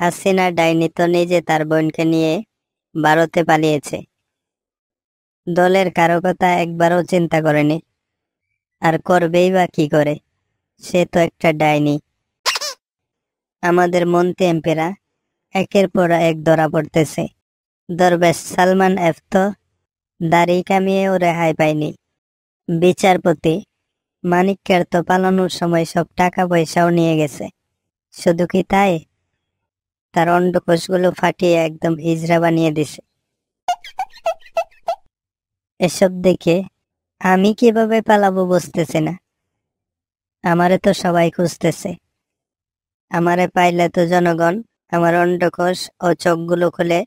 হাসিনা ডাইনি তো নিজে তার বোনকে নিয়ে ভারতে পালিয়েছে। দলের কারো কথা একবারও চিন্তা করেনি, আর করবেই বা কি করে? সে তো একটা ডাইনি। আমাদের মন্ত্রী এমপিরা একের পর এক ধরা পড়তেছে। দরবেশ সালমান এফ তো দাড়ি কামিয়েও রেহাই পায়নি। বিচারপতি মানিক্যের তো পালানোর সময় সব টাকা পয়সাও নিয়ে গেছে। শুধু কি তাই, তার অন্ডকোষগুলো ফাটিয়ে একদম হিজড়া বানিয়ে দিছে। এসব দেখে আমি কিভাবে পালাবো বুঝতেছি না। আমারে তো সবাই খুঁজতেছে। আমারে পাইলে তো জনগণ আমার অন্ডকোষ ও চোখগুলো খুলে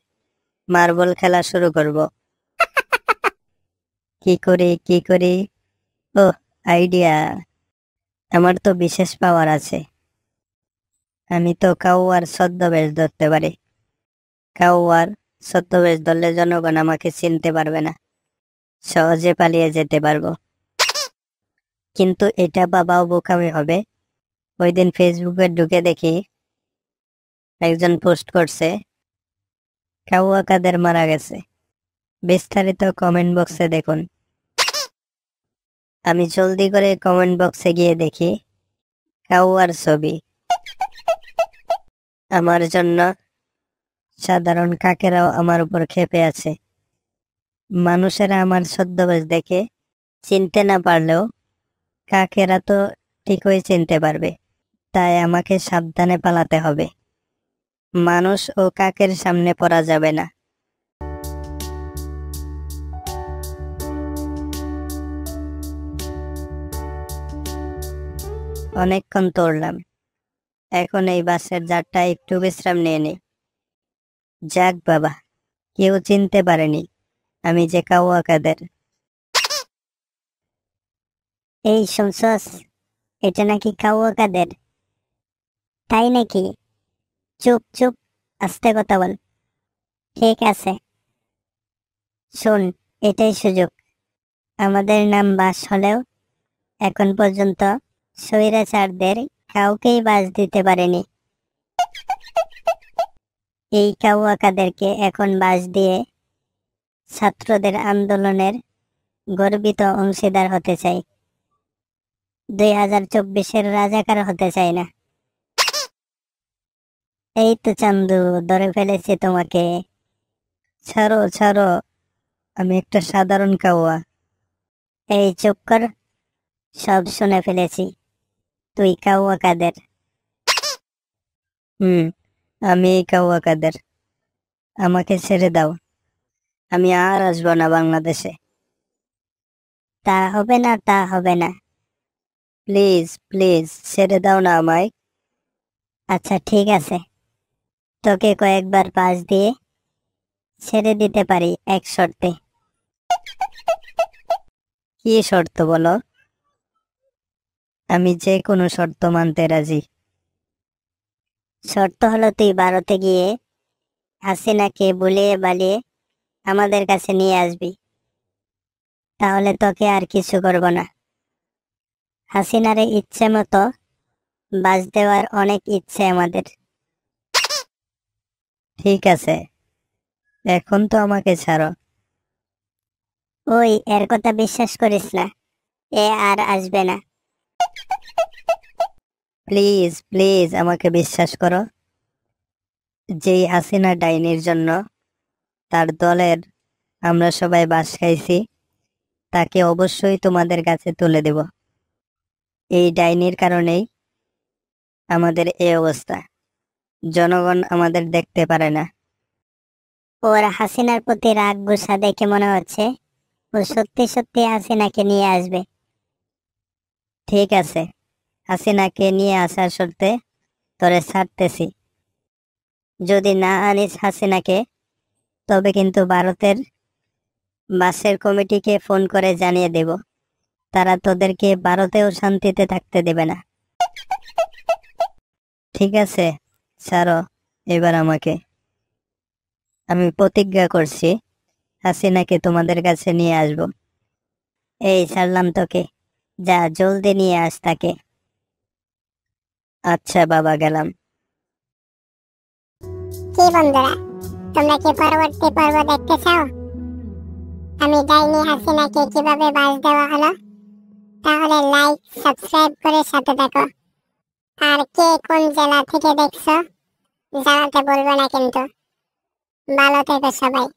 মার্বল খেলা শুরু করব। কি করি? ও, আইডিয়া! আমার তো বিশেষ পাওয়ার আছে। আমি তো কাউয়ার ছদ্মবেশ ধরতে পারি। কাউয়ার ছদ্মবেশ ধরলে জনগণ আমাকে চিনতে পারবে না, সহজে পালিয়ে যেতে পারবো। কিন্তু এটা বাবাও বোকামি হবে। ওই দিন ফেসবুকে ঢুকে দেখি একজন পোস্ট করছে কাউয়া কাদের মারা গেছে। বিস্তারিত কমেন্ট বক্সে দেখুন। আমি জলদি করে কমেন্ট বক্সে গিয়ে দেখি কাউয়ার ছবি। আমার জন্য সাধারণ কাকেরাও আমার উপর ক্ষেপে আছে। মানুষেরা আমার ছদ্মবেশ দেখে চিনতে না পারলেও কাকেরা তো ঠিকই চিনতে পারবে। তাই আমাকে সাবধানে পালাতে হবে। মানুষ ও কাকের সামনে পড়া যাবে না। অনেকক্ষণ তোড়লাম, এখন এই বাসের জারটা একটু বিশ্রাম নিয়ে নি। যাক বাবা, কেউ চিনতে পারেনি আমি যে কাউয়া কাদের। এই শুনছস, এটা নাকি কাউয়া কাদের। তাই নাকি? চুপ চুপ, আস্তে কথা বল। ঠিক আছে, শোন, এটাই সুযোগ। আমাদের নাম বাস হলেও এখন পর্যন্ত স্বৈরাচারদের কাউকেই বাস দিতে পারেনি। এই কাউয়া কাদেরকে এখন বাস দিয়ে ছাত্রদের আন্দোলনের গর্বিত অংশীদার হতে চাই। 2024-এর রাজাকার হতে চাই না। এই তো চান্দু, ধরে ফেলেছি তোমাকে। ছাড়ো ছাড়ো, আমি একটা সাধারণ কাউয়া। এই চুপ কর, সব শুনে ফেলেছি। তুই কাউয়া কাদের। আমি এই কাউয়া কাদের। আমাকে ছেড়ে দাও, আমি আর আসবো না বাংলাদেশে। তা হবে না, তা হবে না। প্লিজ প্লিজ ছেড়ে দাও না আমায়। আচ্ছা ঠিক আছে, তোকে কয়েকবার পাশ দিয়ে ছেড়ে দিতে পারি এক শর্তে। কি শর্ত বলো? আমি যে কোনো শর্ত মানতে রাজি। শর্ত হলো তুই ভারতে গিয়ে হাসিনাকে বুলিয়ে বালিয়ে আমাদের কাছে নিয়ে আসবি। তাহলে তোকে আর কিছু করব না। হাসিনারে ইচ্ছে মতো বাস দেওয়ার অনেক ইচ্ছে আমাদের। ঠিক আছে, এখন তো আমাকে ছাড়ো। ওই, এর কথা বিশ্বাস করিস না, এ আর আসবে না। প্লিজ প্লিজ আমাকে বিশ্বাস করো। যেই হাসিনা ডাইনির জন্য তার দলের আমরা সবাই বাস খাইছি, তাকে অবশ্যই তোমাদের কাছে তুলে দেব। এই ডাইনির কারণেই আমাদের এই অবস্থা। জনগণ আমাদের দেখতে পারে না। ওর হাসিনার প্রতি রাগ গুসা দেখে মনে হচ্ছে ও সত্যি সত্যি হাসিনাকে নিয়ে আসবে। ঠিক আছে, হাসিনাকে নিয়ে আসার শর্তে তোরে ছাড়তেছি। যদি না আনিস হাসিনাকে, তবে কিন্তু ভারতের বাসের কমিটিকে ফোন করে জানিয়ে দেব। তারা তোদেরকে ভারতেও শান্তিতে থাকতে দেবে না। ঠিক আছে, ছাড়ো এবার আমাকে। আমি প্রতিজ্ঞা করছি হাসিনাকে তোমাদের কাছে নিয়ে আসব। এই ছাড়লাম তোকে, যা জলদি নিয়ে আস তাকে। আচ্ছা বাবা, গেলাম। কি বন্ধুরা, তোমরা কি পরবর্তী পর্ব দেখতে চাও? আমি ডাইনি হাসিনাকে কিভাবে বাস দেওয়া হলো? তাহলে লাইক সাবস্ক্রাইব করে সাথে থাকো। আর কে কোন জেলা থেকে দেখছো জানাতে বলবে না কিন্তু। ভালো থেকো সবাই।